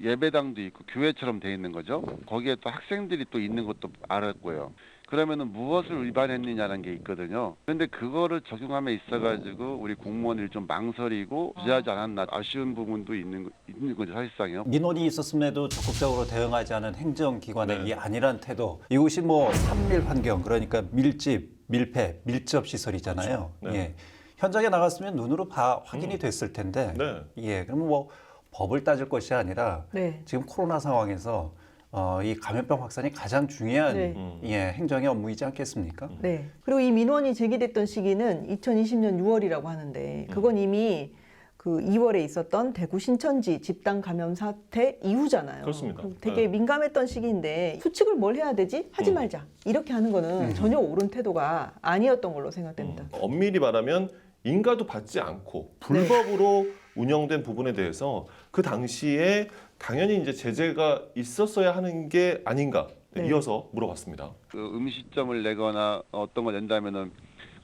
예배당도 있고 교회처럼 돼 있는 거죠. 거기에 또 학생들이 또 있는 것도 알았고요. 그러면은 무엇을 위반했느냐는 게 있거든요. 그런데 그거를 적용함에 있어가지고 우리 공무원들이 좀 망설이고 부재하지 않았나 아쉬운 부분도 있는 거죠, 사실상요. 민원이 있었음에도 적극적으로 대응하지 않은 행정기관의 이 안일한 태도. 이곳이 산밀 환경, 그러니까 밀집, 밀폐, 밀접 시설이잖아요. 그렇죠. 네. 예. 현장에 나갔으면 눈으로 확인이 됐을 텐데, 예, 그럼 법을 따질 것이 아니라 지금 코로나 상황에서 이 감염병 확산이 가장 중요한 행정의 업무이지 않겠습니까? 네. 그리고 이 민원이 제기됐던 시기는 2020년 6월이라고 하는데 그건 이미 그 2월에 있었던 대구 신천지 집단 감염 사태 이후잖아요. 그렇습니다. 되게 민감했던 시기인데 수칙을 뭘 해야 되지? 하지 말자. 이렇게 하는 거는 전혀 옳은 태도가 아니었던 걸로 생각됩니다. 엄밀히 말하면 인가도 받지 않고 불법으로 운영된 부분에 대해서 그 당시에 당연히 이제 제재가 있었어야 하는 게 아닌가 이어서 물어봤습니다. 그 음식점을 내거나 어떤 걸 낸다면은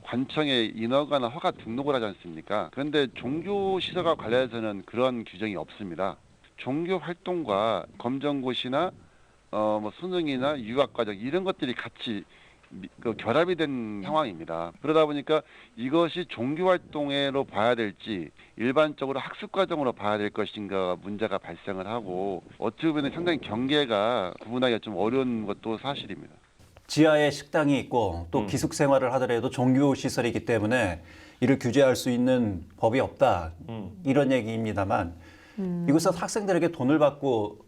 관청에 인허가나 허가 등록을 하지 않습니까? 그런데 종교 시설과 관련해서는 그런 규정이 없습니다. 종교 활동과 검정고시나 수능이나 유학과정 이런 것들이 같이 결합이 된 상황입니다. 그러다 보니까 이것이 종교활동으로 봐야 될지 일반적으로 학습과정으로 봐야 될 것인가 문제가 발생을 하고 어떻게 보면 상당히 경계가 구분하기가 좀 어려운 것도 사실입니다. 지하에 식당이 있고 또 기숙생활을 하더라도 종교시설이기 때문에 이를 규제할 수 있는 법이 없다. 이런 얘기입니다만 이곳에서 학생들에게 돈을 받고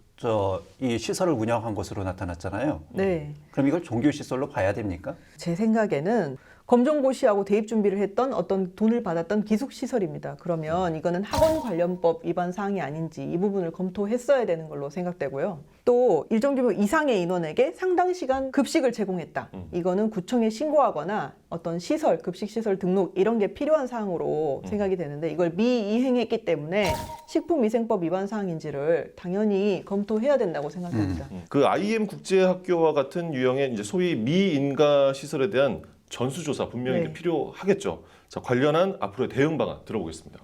이 시설을 운영한 것으로 나타났잖아요. 네. 그럼 이걸 종교시설로 봐야 됩니까? 제 생각에는 검정고시하고 대입 준비를 했던 어떤 돈을 받았던 기숙시설입니다. 그러면 이거는 학원관련법 위반 사항이 아닌지 이 부분을 검토했어야 되는 걸로 생각되고요. 또 일정 규모 이상의 인원에게 상당 시간 급식을 제공했다. 이거는 구청에 신고하거나 어떤 시설, 급식시설 등록 이런 게 필요한 사항으로 생각이 되는데 이걸 미이행했기 때문에 식품위생법 위반 사항인지를 당연히 검토해야 된다고 생각합니다. 그 IEM 국제학교와 같은 유형의 이제 소위 미인가 시설에 대한 전수조사 분명히 필요하겠죠. 자, 관련한 앞으로의 대응 방안 들어보겠습니다.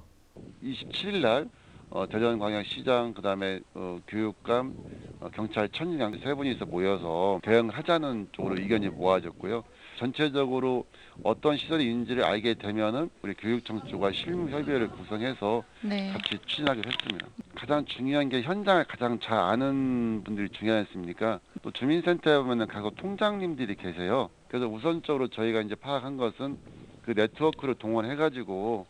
27일 날 대전광역시장 그다음에 교육감, 경찰청장 세 분이서 모여서 대응을 하자는 쪽으로 의견이 모아졌고요. 전체적으로 어떤 시설이 있는지를 알게 되면은 우리 교육청 쪽과 실무협의회를 구성해서 같이 추진하기로 했습니다. 가장 중요한 게 현장을 가장 잘 아는 분들이 중요하지 않습니까? 또 주민센터에 보면은 각 통장님들이 계세요. 그래서 우선적으로 저희가 이제 파악한 것은 그 네트워크를 동원해가지고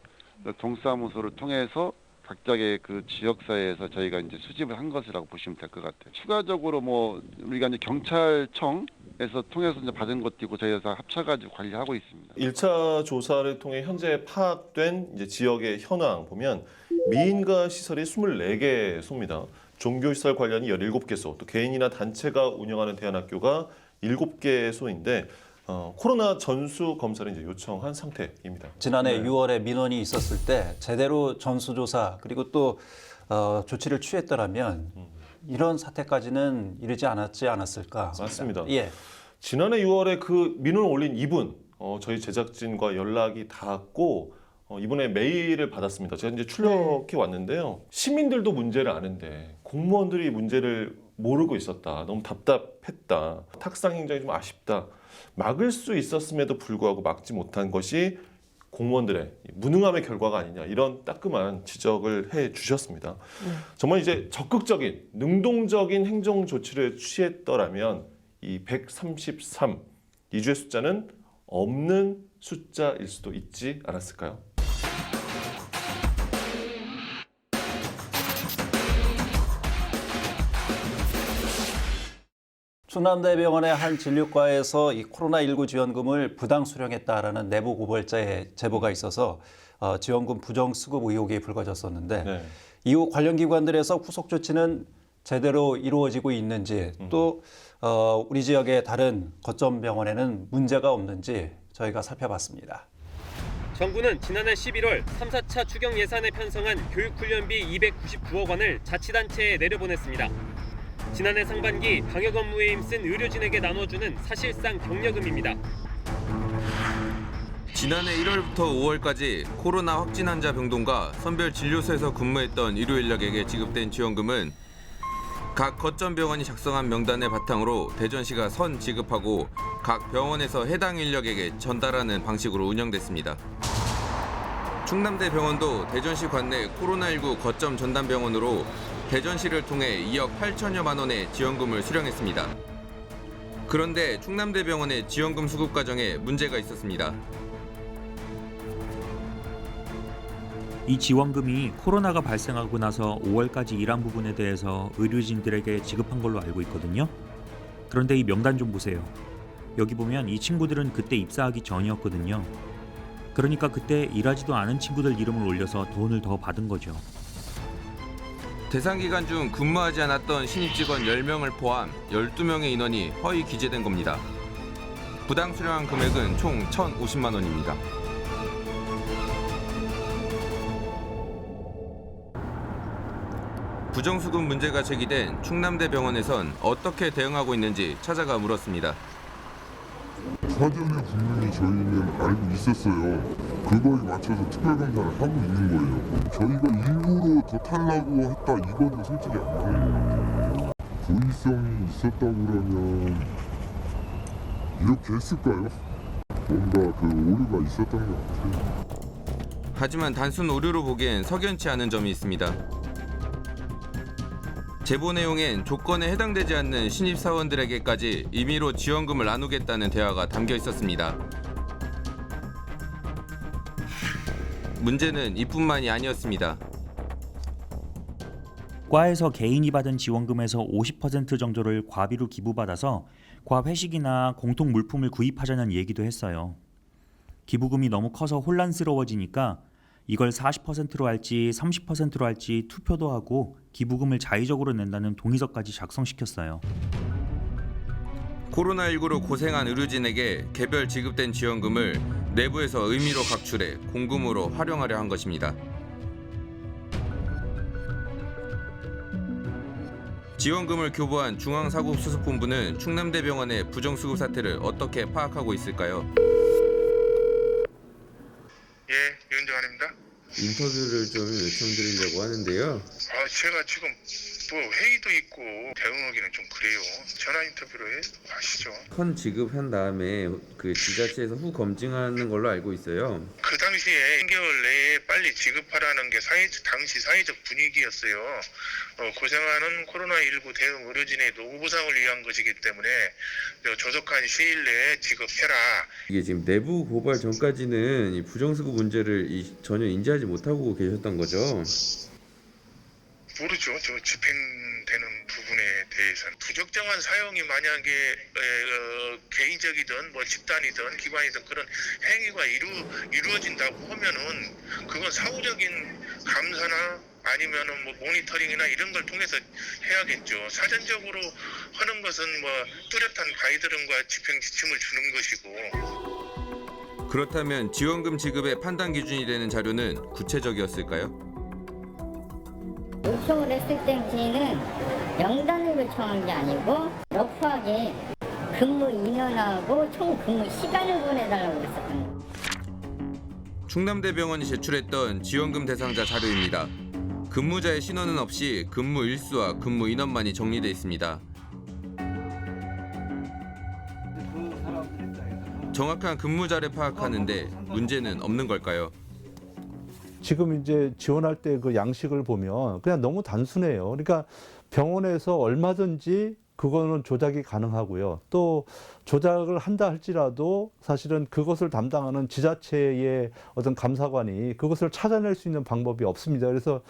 동사무소를 통해서 각자의 그 지역사회에서 저희가 이제 수집을 한 것이라고 보시면 될 것 같아요. 추가적으로 우리가 이제 경찰청 통해서 이제 받은 것도 있고 저희가 합쳐가지고 관리하고 있습니다. 1차 조사를 통해 현재 파악된 이제 지역의 현황 보면 미인가 시설이 24개소입니다. 종교시설 관련이 17개소, 또 개인이나 단체가 운영하는 대안학교가 7개소인데 코로나 전수 검사를 이제 요청한 상태입니다. 지난해 6월에 민원이 있었을 때 제대로 전수조사 그리고 또 조치를 취했더라면 이런 사태까지는 이르지 않았을까? 맞습니다. 예. 지난해 6월에 그 민원을 올린 이분 저희 제작진과 연락이 닿았고 이번에 메일을 받았습니다. 제가 이제 출력해 왔는데요. 시민들도 문제를 아는데 공무원들이 문제를 모르고 있었다. 너무 답답했다. 탁상 행정이 좀 아쉽다. 막을 수 있었음에도 불구하고 막지 못한 것이 공무원들의 무능함의 결과가 아니냐 이런 따끔한 지적을 해 주셨습니다. 정말 이제 적극적인 능동적인 행정 조치를 취했더라면 이 133 이주의 숫자는 없는 숫자일 수도 있지 않았을까요? 충남대병원의 한 진료과에서 이 코로나19 지원금을 부당 수령했다라는 내부 고발자의 제보가 있어서 지원금 부정 수급 의혹이 불거졌었는데 이후 관련 기관들에서 후속 조치는 제대로 이루어지고 있는지 또 우리 지역의 다른 거점 병원에는 문제가 없는지 저희가 살펴봤습니다. 정부는 지난해 11월 3, 4차 추경 예산에 편성한 교육훈련비 299억 원을 자치단체에 내려보냈습니다. 지난해 상반기 방역 업무에 힘쓴 의료진에게 나눠주는 사실상 격려금입니다. 지난해 1월부터 5월까지 코로나 확진 환자 병동과 선별 진료소에서 근무했던 의료 인력에게 지급된 지원금은 각 거점 병원이 작성한 명단을 바탕으로 대전시가 선 지급하고 각 병원에서 해당 인력에게 전달하는 방식으로 운영됐습니다. 충남대 병원도 대전시 관내 코로나19 거점 전담병원으로 대전시를 통해 2억 8천여만 원의 지원금을 수령했습니다. 그런데 충남대병원의 지원금 수급 과정에 문제가 있었습니다. 이 지원금이 코로나가 발생하고 나서 5월까지 일한 부분에 대해서 의료진들에게 지급한 걸로 알고 있거든요. 그런데 이 명단 좀 보세요. 여기 보면 이 친구들은 그때 입사하기 전이었거든요. 그러니까 그때 일하지도 않은 친구들 이름을 올려서 돈을 더 받은 거죠. 대상 기간 중 근무하지 않았던 신입 직원 10명을 포함 12명의 인원이 허위 기재된 겁니다. 부당 수령한 금액은 총 1,050만 원입니다. 부정수급 문제가 제기된 충남대병원에선 어떻게 대응하고 있는지 찾아가 물었습니다. 사전에 분명히 저희는 알고 있었어요. 그거에 맞춰서 특별검사를 하고 있는 거예요. 저희가 일부러 더 타려고 했다 이거는 솔직히 안 맞는 것 같아요. 고의성이 있었다고 그러면 이렇게 했을까요? 뭔가 그 오류가 있었던 것 같아요. 하지만 단순 오류로 보기엔 석연치 않은 점이 있습니다. 제보 내용엔 조건에 해당되지 않는 신입사원들에게까지 임의로 지원금을 나누겠다는 대화가 담겨 있었습니다. 문제는 이뿐만이 아니었습니다. 과에서 개인이 받은 지원금에서 50% 정도를 과비로 기부받아서 과 회식이나 공통 물품을 구입하자는 얘기도 했어요. 기부금이 너무 커서 혼란스러워지니까 이걸 40%로 할지 30%로 할지 투표도 하고 기부금을 자의적으로 낸다는 동의서까지 작성시켰어요. 코로나19로 고생한 의료진에게 개별 지급된 지원금을 내부에서 의미로 각출해 공금으로 활용하려 한 것입니다. 지원금을 교부한 중앙사고수습본부는 충남대병원의 부정수급 사태를 어떻게 파악하고 있을까요? 예, 윤정환입니다. 인터뷰를 좀 요청드리려고 하는데요. 제가 지금 뭐 회의도 있고 대응하기는 좀 그래요. 전화 인터뷰로 하시죠. 선 지급한 다음에 그 지자체에서 후 검증하는 걸로 알고 있어요. 그 당시에 3개월 내에 빨리 지급하라는 게 당시 사회적 분위기였어요. 고생하는 코로나19 대응 의료진의 노후 보상을 위한 것이기 때문에 조속한 시일 내에 지급해라. 이게 지금 내부 고발 전까지는 이 부정수급 문제를 전혀 인지하지 못하고 계셨던 거죠? 모르죠. 저 집행되는 부분에 대해서는 부적정한 사용이 만약에 개인적이든 뭐 집단이든 기관이든 그런 행위가 이루어진다고 하면은 그건 사후적인 감사나 아니면은 뭐 모니터링이나 이런 걸 통해서 해야겠죠. 사전적으로 하는 것은 뭐 뚜렷한 가이드라인과 집행 지침을 주는 것이고. 그렇다면 지원금 지급의 판단 기준이 되는 자료는 구체적이었을까요? 요청을 했을 당시에는 명단을 요청한 게 아니고 러프하게 근무 인원하고 총 근무 시간을 보내달라고 그랬었거든요. 충남대병원이 제출했던 지원금 대상자 자료입니다. 근무자의 신원은 없이 근무 일수와 근무 인원만이 정리돼 있습니다. 정확한 근무자를 파악하는데 문제는 없는 걸까요? 지금 이제 지원할 때 그 양식을 보면 그냥 너무 단순해요. 그러니까 병원에서 얼마든지 그거는 조작이 가능하고요. 또 조작을 한다 할지라도 사실은 그것을 담당하는 지자체의 어떤 감사관이 그것을 찾아낼 수 있는 방법이 없습니다. 그래서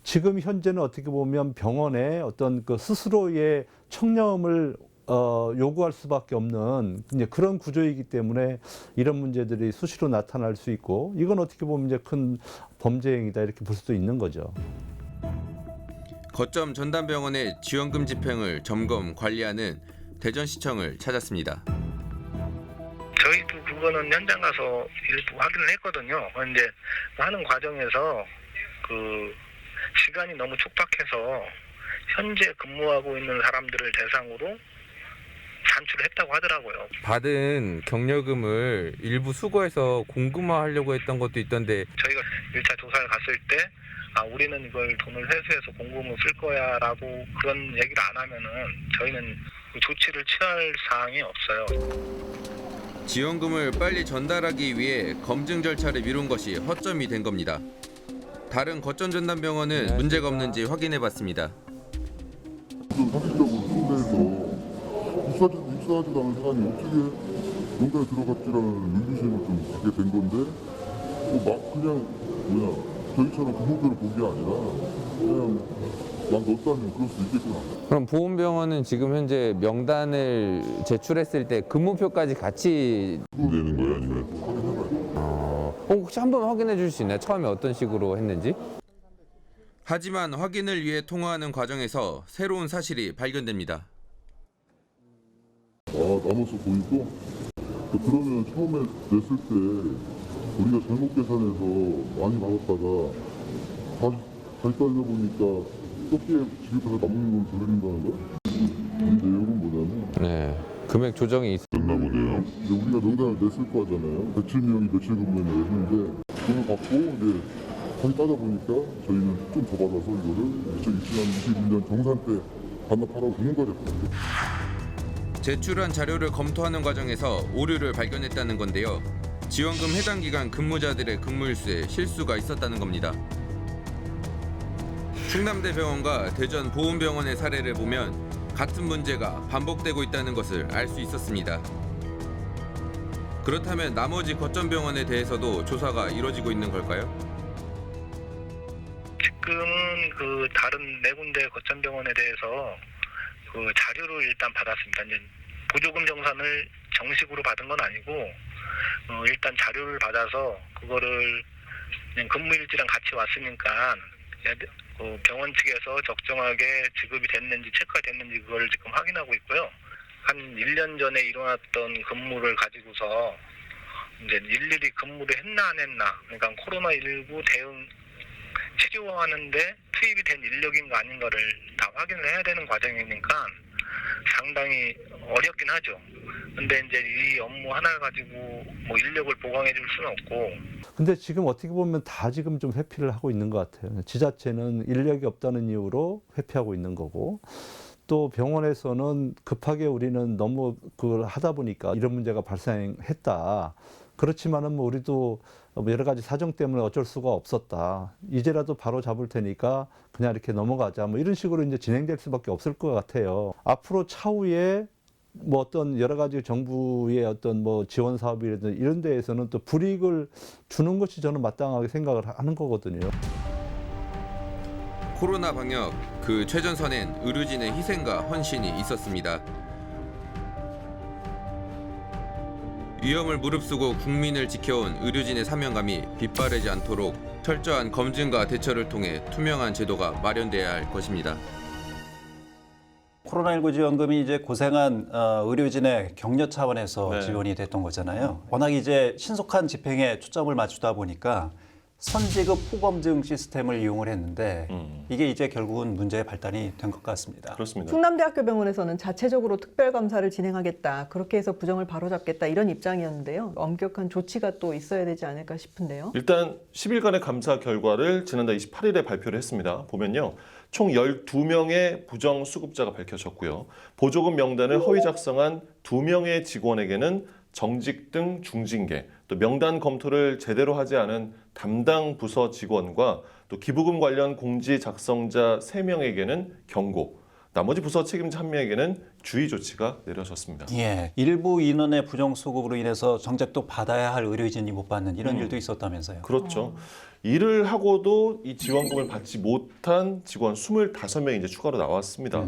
지금 현재는 어떻게 보면 병원의 어떤 그 스스로의 청렴을 요구할 수밖에 없는 이제 그런 구조이기 때문에 이런 문제들이 수시로 나타날 수 있고 이건 어떻게 보면 이제 큰 범죄 행위다 이렇게 볼 수도 있는 거죠. 거점 전담병원의 지원금 집행을 점검 관리하는 대전시청을 찾았습니다. 저희도 그거는 현장 가서 일부 확인을 했거든요. 그런데 하는 과정에서 그 시간이 너무 촉박해서 현재 근무하고 있는 사람들을 대상으로 산출을 했다고 하더라고요. 받은 격려금을 일부 수거해서 공금화하려고 했던 것도 있던데 저희가 1차 조사를 갔을 때 우리는 이걸 돈을 회수해서 공금을 쓸 거야 라고 그런 얘기를 안 하면은 저희는 조치를 취할 사항이 없어요. 지원금을 빨리 전달하기 위해 검증 절차를 미룬 것이 허점이 된 겁니다. 다른 거점 전담병원은 문제가 없는지 확인해 봤습니다. 상식적으로 순대에서 입사하지도 않은 사람이 어떻게 농가에 들어갔지라는 의구심을 좀 갖게 된 건데 막 그냥 저희처럼 그 목표를 본 게 아니라 그냥 막 넣었다면 그럴 수도 있겠구나. 그럼 보훈병원은 지금 현재 명단을 제출했을 때 근무표까지 같이 내는 거예요, 아니면? 혹시 한 번 확인해 줄 수 있나요? 처음에 어떤 식으로 했는지? 하지만 확인을 위해 통화하는 과정에서 새로운 사실이 발견됩니다. 남아서 보이고 그러면 처음에 냈을 때 우리가 잘못 계산해서 많이 받았다가 다시 따져보니까 적게 지급해서 남는 걸 돌려준다는 거야? 이 내용은 뭐냐면 네, 금액 조정이 있었나 보네요. 이제 우리가 명단을 냈을 거 하잖아요. 107명이 며칠 근무했나 했는데 돈을 받고 이제 다시 따져보니까 저희는 좀 더 받아서 이거를 2021년 정산 때 반납하라고 주는 거죠. 제출한 자료를 검토하는 과정에서 오류를 발견했다는 건데요. 지원금 해당 기간 근무자들의 근무일수에 실수가 있었다는 겁니다. 충남대병원과 대전 보훈병원의 사례를 보면 같은 문제가 반복되고 있다는 것을 알 수 있었습니다. 그렇다면 나머지 거점병원에 대해서도 조사가 이뤄지고 있는 걸까요? 지금은 그 다른 네 군데 거점병원에 대해서 그 자료를 일단 받았습니다. 이제 보조금 정산을 정식으로 받은 건 아니고 일단 자료를 받아서 그거를 그냥 근무일지랑 같이 왔으니까 병원 측에서 적정하게 지급이 됐는지 체크가 됐는지 그걸 지금 확인하고 있고요. 한 1년 전에 일어났던 근무를 가지고서 이제 일일이 근무를 했나 안 했나, 그러니까 코로나19 대응 치료하는데 투입이 된 인력인가 아닌가를 다 확인을 해야 되는 과정이니까 상당히 어렵긴 하죠. 근데 이제 이 업무 하나를 가지고 뭐 인력을 보강해 줄 수는 없고. 근데 지금 어떻게 보면 다 지금 좀 회피를 하고 있는 것 같아요. 지자체는 인력이 없다는 이유로 회피하고 있는 거고, 또 병원에서는 급하게 우리는 너무 그걸 하다 보니까 이런 문제가 발생했다. 그렇지만은 뭐 우리도 여러 가지 사정 때문에 어쩔 수가 없었다. 이제라도 바로 잡을 테니까 그냥 이렇게 넘어가자. 뭐 이런 식으로 이제 진행될 수밖에 없을 것 같아요. 앞으로 차후에 뭐 어떤 여러 가지 정부의 어떤 뭐 지원 사업이라든지 이런 데에서는 또 불이익을 주는 것이 저는 마땅하게 생각을 하는 거거든요. 코로나 방역 그 최전선엔 의료진의 희생과 헌신이 있었습니다. 위험을 무릅쓰고 국민을 지켜온 의료진의 사명감이 빗바래지 않도록 철저한 검증과 대처를 통해 투명한 제도가 마련돼야 할 것입니다. 코로나19 지원금이 이제 고생한 의료진의 격려 차원에서 지원이 됐던 거잖아요. 워낙 이제 신속한 집행에 초점을 맞추다 보니까 선지급 후검증 시스템을 이용을 했는데 이게 이제 결국은 문제의 발단이 된 것 같습니다. 그렇습니다. 충남대학교 병원에서는 자체적으로 특별감사를 진행하겠다. 그렇게 해서 부정을 바로잡겠다. 이런 입장이었는데요. 엄격한 조치가 또 있어야 되지 않을까 싶은데요. 일단 10일간의 감사 결과를 지난달 28일에 발표를 했습니다. 보면요. 총 12명의 부정수급자가 밝혀졌고요. 보조금 명단을 허위 작성한 2명의 직원에게는 정직 등 중징계, 또 명단 검토를 제대로 하지 않은 담당 부서 직원과 또 기부금 관련 공지 작성자 3명에게는 경고, 나머지 부서 책임자 1명에게는 주의 조치가 내려졌습니다. 예, 일부 인원의 부정수급으로 인해서 정작 또 받아야 할 의료진이 못 받는 이런 일도 있었다면서요. 그렇죠. 일을 하고도 이 지원금을 받지 못한 직원 25명이 이제 추가로 나왔습니다.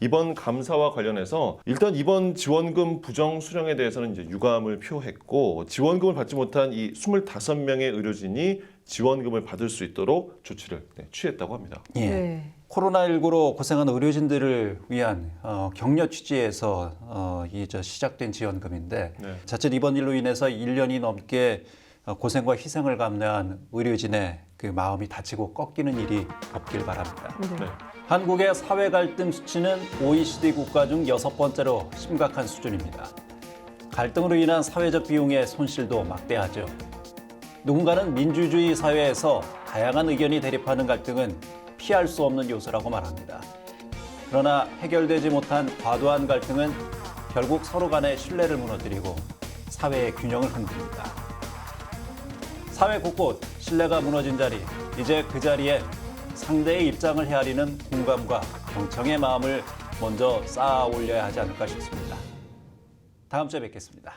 이번 감사와 관련해서 일단 이번 지원금 부정 수령에 대해서는 이제 유감을 표했고 지원금을 받지 못한 이 25명의 의료진이 지원금을 받을 수 있도록 조치를 취했다고 합니다. 예. 코로나19로 고생한 의료진들을 위한 격려 취지에서 시작된 지원금인데 자칫 이번 일로 인해서 1년이 넘게 고생과 희생을 감내한 의료진의 그 마음이 다치고 꺾이는 일이 없길 바랍니다. 네. 한국의 사회 갈등 수치는 OECD 국가 중 6번째로 심각한 수준입니다. 갈등으로 인한 사회적 비용의 손실도 막대하죠. 누군가는 민주주의 사회에서 다양한 의견이 대립하는 갈등은 피할 수 없는 요소라고 말합니다. 그러나 해결되지 못한 과도한 갈등은 결국 서로 간의 신뢰를 무너뜨리고 사회의 균형을 흔듭니다. 사회 곳곳 신뢰가 무너진 자리, 이제 그 자리에 상대의 입장을 헤아리는 공감과 경청의 마음을 먼저 쌓아 올려야 하지 않을까 싶습니다. 다음 주에 뵙겠습니다.